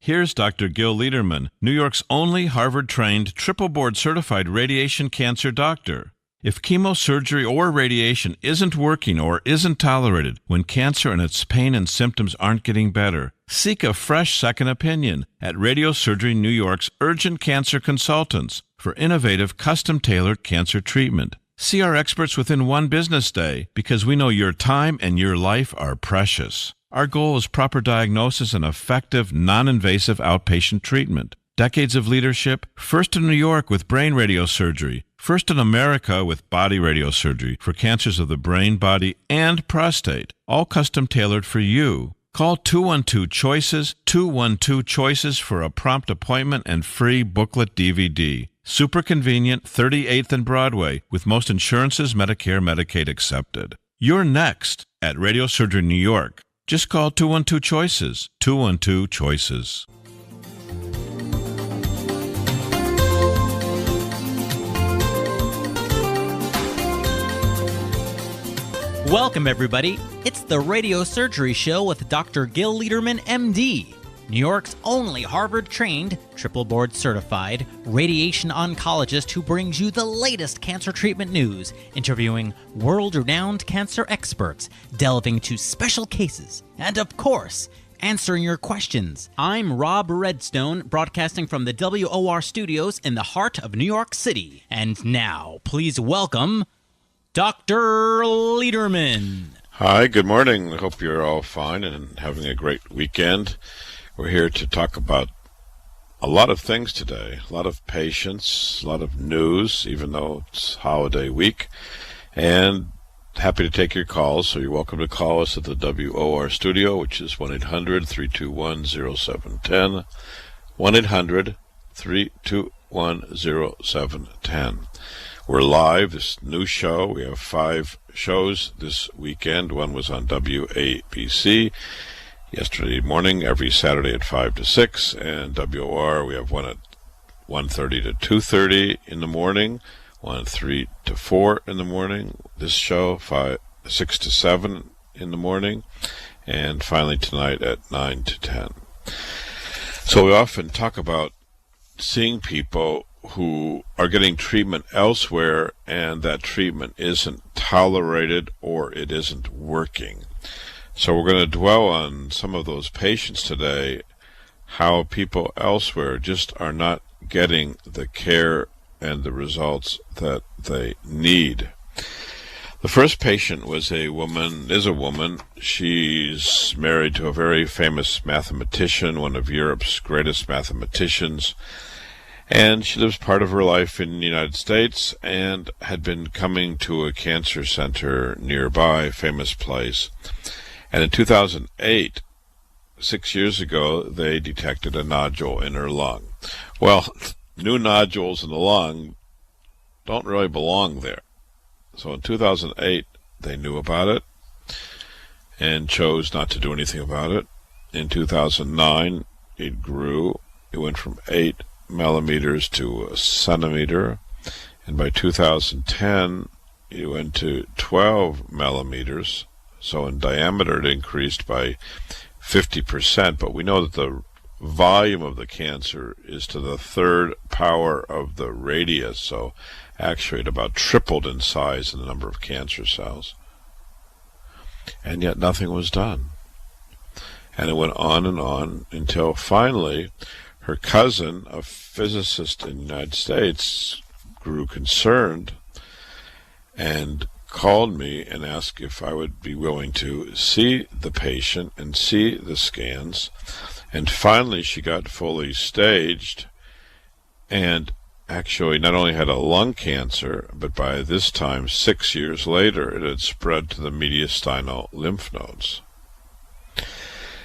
Here's Dr. Gil Lederman, New York's only Harvard-trained, triple-board certified radiation cancer doctor. If chemosurgery or radiation isn't working or isn't tolerated when cancer and its pain and symptoms aren't getting better, seek a fresh second opinion at Radiosurgery New York's Urgent Cancer Consultants for innovative, custom-tailored cancer treatment. See our experts within one business day because we know your time and your life are precious. Our goal is proper diagnosis and effective, non-invasive outpatient treatment. Decades of leadership, first in New York with brain radiosurgery, first in America with body radiosurgery for cancers of the brain, body, and prostate, all custom-tailored for you. Call 212-CHOICES, 212-CHOICES for a prompt appointment and free booklet DVD. Super convenient, 38th and Broadway, with most insurances, Medicare, Medicaid accepted. You're next at Radiosurgery New York. Just call 212-CHOICES, 212-CHOICES. Welcome, everybody. It's the Radio Surgery Show with Dr. Gil Lederman, MD, New York's only Harvard-trained, triple-board certified radiation oncologist who brings you the latest cancer treatment news, interviewing world-renowned cancer experts, delving into special cases, and, of course, answering your questions. I'm Rob Redstone, broadcasting from the WOR studios in the heart of New York City. And now, please welcome Dr. Lederman. Hi, good morning. I hope you're all fine and having a great weekend. We're here to talk about a lot of things today, a lot of patients, a lot of news, even though it's holiday week, and happy to take your calls, so you're welcome to call us at the WOR studio, which is 1-800-321-0710, 1-800-321-0710. We're live, this new show. We have 5 shows this weekend. One was on WABC yesterday morning, every Saturday at 5 to 6, and WOR, we have one at 1:30 to 2:30 in the morning, one at 3 to 4 in the morning. This show, 6 to 7 in the morning, and finally tonight at 9 to 10. So we often talk about seeing people who are getting treatment elsewhere and that treatment isn't tolerated or it isn't working. So we're going to dwell on some of those patients today, how people elsewhere just are not getting the care and the results that they need. The first patient is a woman. She's married to a very famous mathematician, one of Europe's greatest mathematicians. And she lives part of her life in the United States and had been coming to a cancer center nearby, a famous place. And in 2008, 6 years ago, they detected a nodule in her lung. Well, new nodules in the lung don't really belong there. So in 2008, they knew about it and chose not to do anything about it. In 2009, it grew. It went from 8 millimeters to a centimeter, and by 2010 it went to 12 millimeters, so in diameter it increased by 50%, but we know that the volume of the cancer is to the 3rd power of the radius, so actually it about tripled in size in the number of cancer cells, and yet nothing was done. And it went on until finally her cousin, a physicist in the United States, grew concerned and called me and asked if I would be willing to see the patient and see the scans. And finally she got fully staged and actually not only had a lung cancer, but by this time, 6 years later, it had spread to the mediastinal lymph nodes.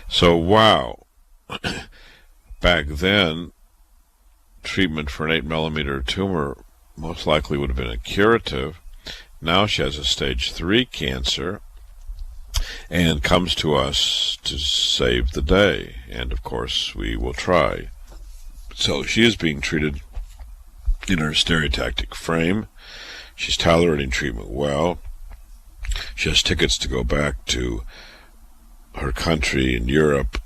So, wow. Back then, treatment for an 8 millimeter tumor most likely would have been a curative. Now she has a stage 3 cancer and comes to us to save the day. And of course, we will try. So she is being treated in her stereotactic frame. She's tolerating treatment well. She has tickets to go back to her country in Europe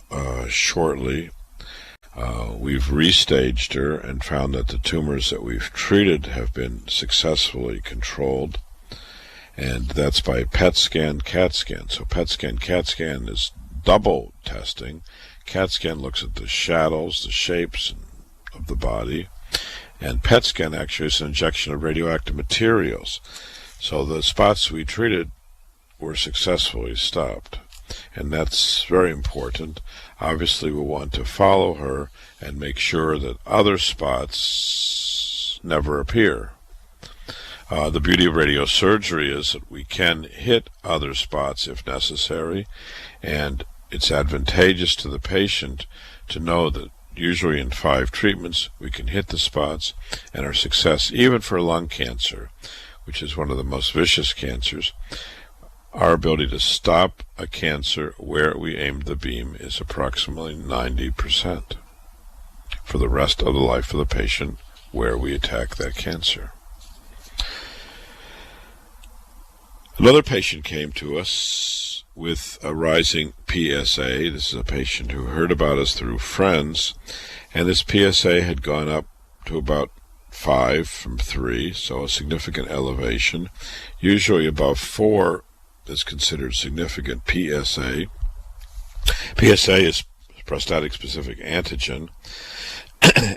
shortly. We've restaged her and found that the tumors that we've treated have been successfully controlled, and that's by PET scan, CAT scan. So PET scan, CAT scan is double testing. CAT scan looks at the shadows, the shapes of the body, and PET scan actually is an injection of radioactive materials. So the spots we treated were successfully stopped, and that's very important. Obviously, we want to follow her and make sure that other spots never appear. The beauty of radiosurgery is that we can hit other spots if necessary, and it's advantageous to the patient to know that usually in 5 treatments we can hit the spots, and our success, even for lung cancer, which is one of the most vicious cancers, our ability to stop a cancer where we aimed the beam is approximately 90% for the rest of the life of the patient where we attack that cancer. Another patient came to us with a rising PSA. This is a patient who heard about us through friends, and this PSA had gone up to about 5 from 3, so a significant elevation. Usually above 4 is considered significant PSA. PSA is prostatic specific antigen,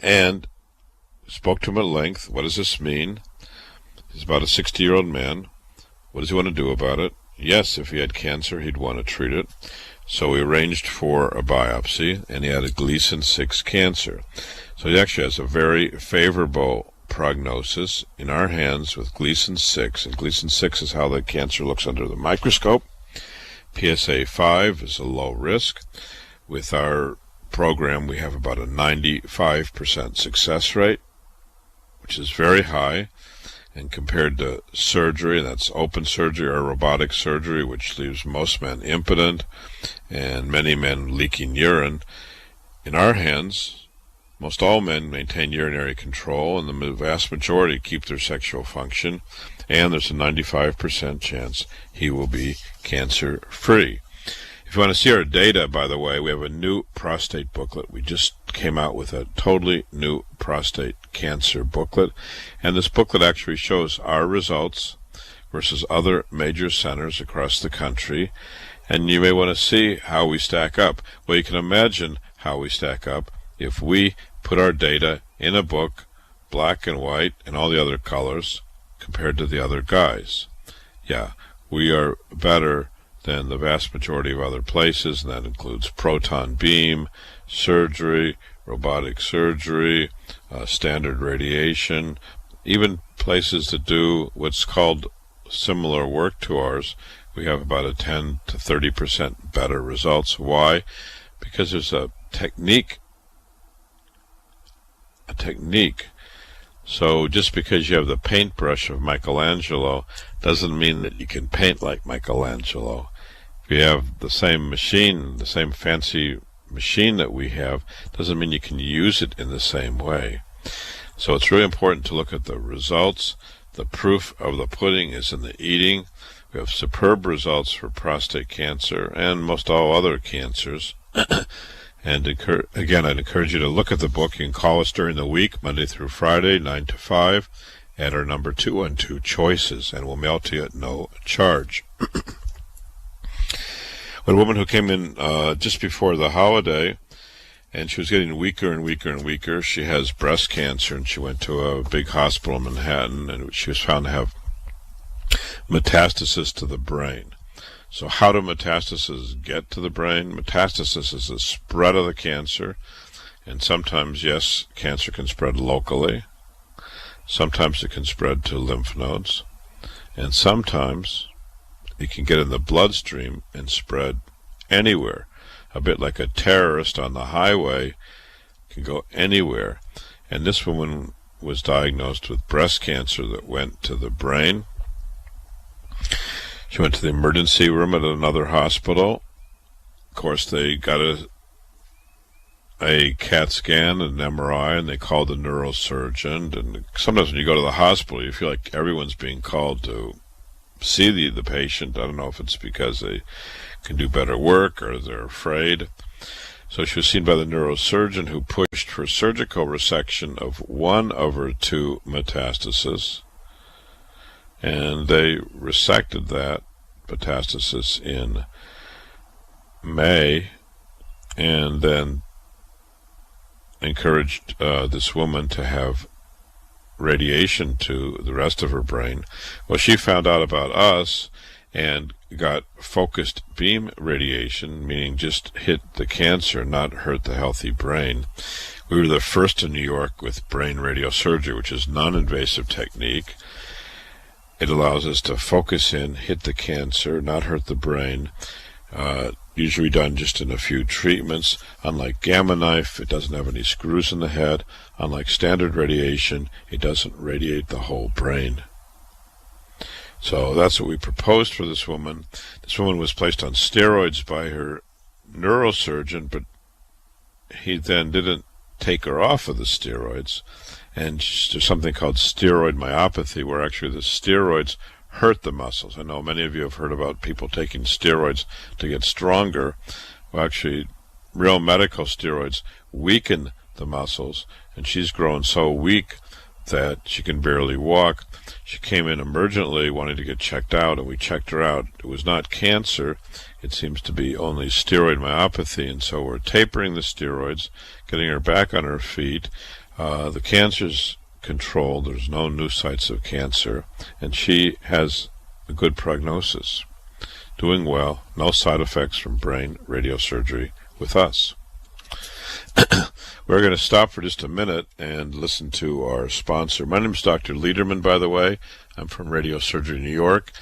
and spoke to him at length. What does this mean? He's about a 60-year-old man. What does he want to do about it? Yes, if he had cancer, he'd want to treat it. So we arranged for a biopsy, and he had a Gleason 6 cancer. So he actually has a very favorable prognosis in our hands with Gleason 6, and Gleason 6 is how the cancer looks under the microscope. PSA 5 is a low risk. With our program, we have about a 95% success rate, which is very high. And compared to surgery, that's open surgery or robotic surgery, which leaves most men impotent and many men leaking urine, in our hands, most all men maintain urinary control, and the vast majority keep their sexual function, and there's a 95% chance he will be cancer-free. If you want to see our data, by the way, we have a new prostate booklet. We just came out with a totally new prostate cancer booklet, and this booklet actually shows our results versus other major centers across the country, and you may want to see how we stack up. Well, you can imagine how we stack up if we put our data in a book, black and white and all the other colors, compared to the other guys. Yeah, we are better than the vast majority of other places, and that includes proton beam, surgery, robotic surgery, standard radiation, even places that do what's called similar work to ours. We have about a 10 to 30% better results. Why? Because there's a technique. So just because you have the paintbrush of Michelangelo doesn't mean that you can paint like Michelangelo. If you have the same machine, the same fancy machine that we have, doesn't mean you can use it in the same way. So it's really important to look at the results. The proof of the pudding is in the eating. We have superb results for prostate cancer and most all other cancers. And again, I'd encourage you to look at the book. You can call us during the week, Monday through Friday, 9 to 5, at our number 212-CHOICES, and we'll mail to you at no charge. One woman who came in just before the holiday, and she was getting weaker and weaker and weaker. She has breast cancer, and she went to a big hospital in Manhattan, and she was found to have metastasis to the brain. So how do metastases get to the brain? Metastasis is the spread of the cancer, and sometimes, yes, cancer can spread locally. Sometimes it can spread to lymph nodes, and sometimes it can get in the bloodstream and spread anywhere. A bit like a terrorist on the highway can go anywhere. And this woman was diagnosed with breast cancer that went to the brain. She went to the emergency room at another hospital. Of course, they got a CAT scan and an MRI, and they called the neurosurgeon. And sometimes when you go to the hospital, you feel like everyone's being called to see the patient. I don't know if it's because they can do better work or they're afraid. So she was seen by the neurosurgeon, who pushed for surgical resection of one of her 2 metastases. And they resected that metastasis in May, and then encouraged this woman to have radiation to the rest of her brain. Well, she found out about us and got focused beam radiation, meaning just hit the cancer, not hurt the healthy brain. We were the first in New York with brain radiosurgery, which is non-invasive technique. It allows us to focus in, hit the cancer, not hurt the brain. Usually done just in a few treatments. Unlike gamma knife, it doesn't have any screws in the head. Unlike standard radiation, it doesn't radiate the whole brain. So that's what we proposed for this woman. This woman was placed on steroids by her neurosurgeon, but he then didn't take her off of the steroids. And there's something called steroid myopathy, where actually the steroids hurt the muscles. I know many of you have heard about people taking steroids to get stronger. Well, actually, real medical steroids weaken the muscles, and she's grown so weak that she can barely walk. She came in emergently wanting to get checked out, and we checked her out. It was not cancer. It seems to be only steroid myopathy, and so we're tapering the steroids, getting her back on her feet. The cancer's controlled. There's no new sites of cancer, and she has a good prognosis. Doing well, no side effects from brain radiosurgery with us. We're going to stop for just a minute and listen to our sponsor. My name is Dr. Lederman, by the way. I'm from Radiosurgery New York.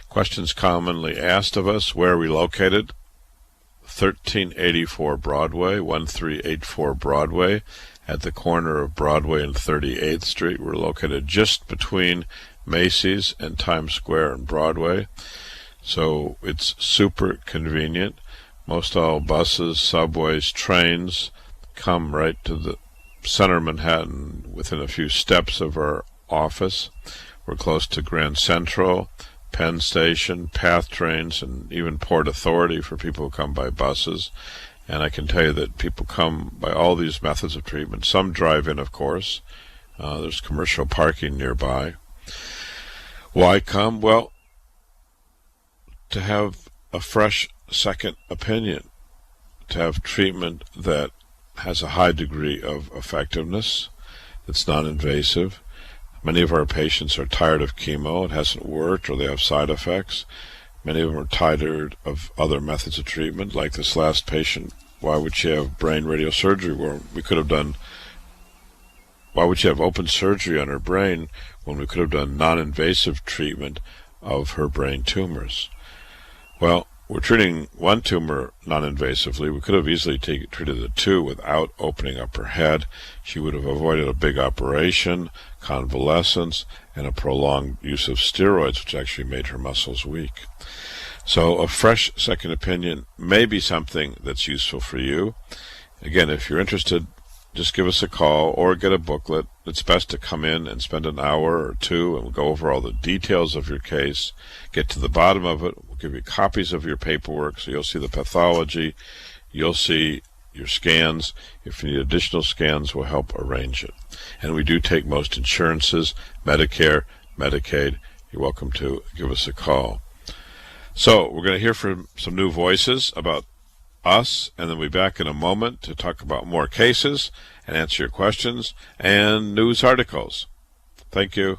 Questions commonly asked of us: where are we located? 1384 Broadway, 1384 Broadway, at the corner of Broadway and 38th Street. We're located just between Macy's and Times Square and Broadway. So it's super convenient. Most all buses, subways, trains come right to the center of Manhattan within a few steps of our office. We're close to Grand Central, Penn Station, PATH trains, and even Port Authority for people who come by buses. And I can tell you that people come by all these methods of treatment. Some drive in, of course. There's commercial parking nearby. Why come? Well, to have a fresh second opinion, to have treatment that has a high degree of effectiveness, that's non-invasive. Many of our patients are tired of chemo. It hasn't worked, or they have side effects. Many of them are tired of other methods of treatment, like this last patient. Why would she have brain radiosurgery where we could have done... Why would she have open surgery on her brain when we could have done non-invasive treatment of her brain tumors? Well, we're treating one tumor non-invasively. We could have easily treated the 2 without opening up her head. She would have avoided a big operation, convalescence, and a prolonged use of steroids, which actually made her muscles weak. So a fresh second opinion may be something that's useful for you. Again, if you're interested, just give us a call or get a booklet. It's best to come in and spend an hour or 2 and we'll go over all the details of your case, get to the bottom of it. We'll give you copies of your paperwork, so you'll see the pathology, you'll see your scans. If you need additional scans, we'll help arrange it. And we do take most insurances, Medicare, Medicaid. You're welcome to give us a call. So we're going to hear from some new voices about us, and then we'll be back in a moment to talk about more cases and answer your questions and news articles. Thank you.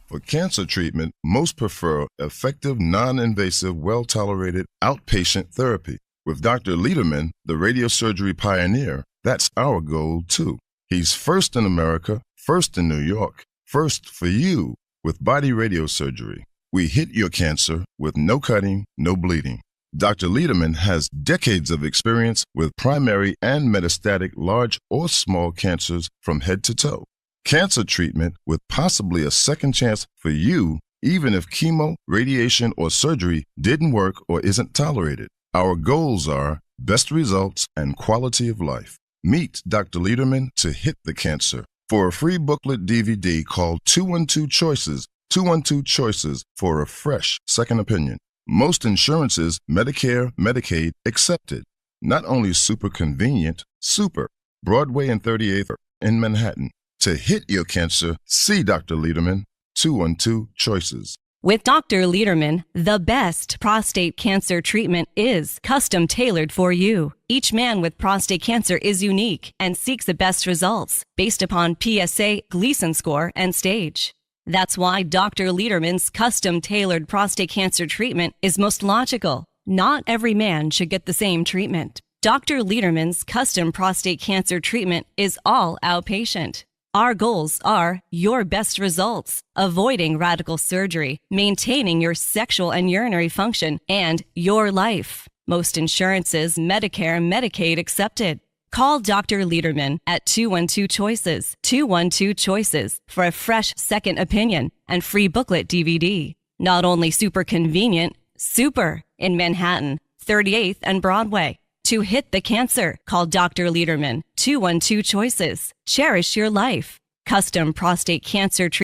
For cancer treatment, most prefer effective, non-invasive, well-tolerated outpatient therapy. With Dr. Lederman, the radiosurgery pioneer, that's our goal too. He's first in America, first in New York, first for you with body radiosurgery. We hit your cancer with no cutting, no bleeding. Dr. Lederman has decades of experience with primary and metastatic large or small cancers from head to toe. Cancer treatment with possibly a second chance for you, even if chemo, radiation, or surgery didn't work or isn't tolerated. Our goals are best results and quality of life. Meet Dr. Lederman to hit the cancer. For a free booklet DVD, call 212 Choices, 212 Choices for a fresh second opinion. Most insurances, Medicare, Medicaid, accepted. Not only super convenient, super. Broadway and 38th in Manhattan. To hit your cancer, see Dr. Lederman, 212 Choices. With Dr. Lederman, the best prostate cancer treatment is custom tailored for you. Each man with prostate cancer is unique and seeks the best results based upon PSA, Gleason score, and stage. That's why Dr. Lederman's custom tailored prostate cancer treatment is most logical. Not every man should get the same treatment. Dr. Lederman's custom prostate cancer treatment is all outpatient. Our goals are your best results, avoiding radical surgery, maintaining your sexual and urinary function, and your life. Most insurances, Medicare, Medicaid accepted. Call Dr. Lederman at 212 Choices, 212 Choices for a fresh second opinion and free booklet DVD. Not only super convenient, super in Manhattan, 38th and Broadway. To hit the cancer, call Dr. Lederman, 212 Choices. Cherish your life. Custom prostate cancer treatment.